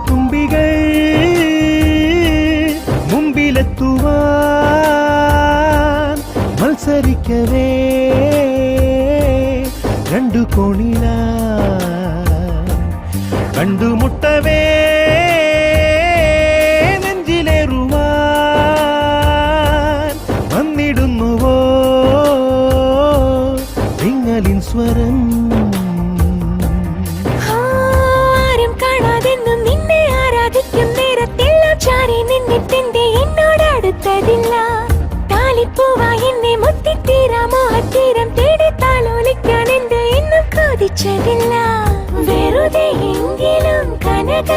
തുമ്പികൾ മുമ്പിലെത്തുവാൻ മത്സരിക്കവേ രണ്ടു കോണില കണ്ടുമുട്ടവേ നെഞ്ചിലേറുവാൻ വന്നിടുന്നുവോ നിങ്ങളിൻ സ്വരം ആരും കാണാതെന്നും നിന്നെ ആരാധിക്കും നേരത്തെല്ലാം ചാരി നിന്നിട്ടെന്റെ എന്നോട് അടുത്തതില്ല താലിപ്പൂവായി എന്നെ മുത്തിത്തീരാമോ അത്തീരം തേടി താലോലിക്കാൻ എന്റെ എന്നും കൊതിച്ചതില്ല വെറുതെ എങ്കിലും കനക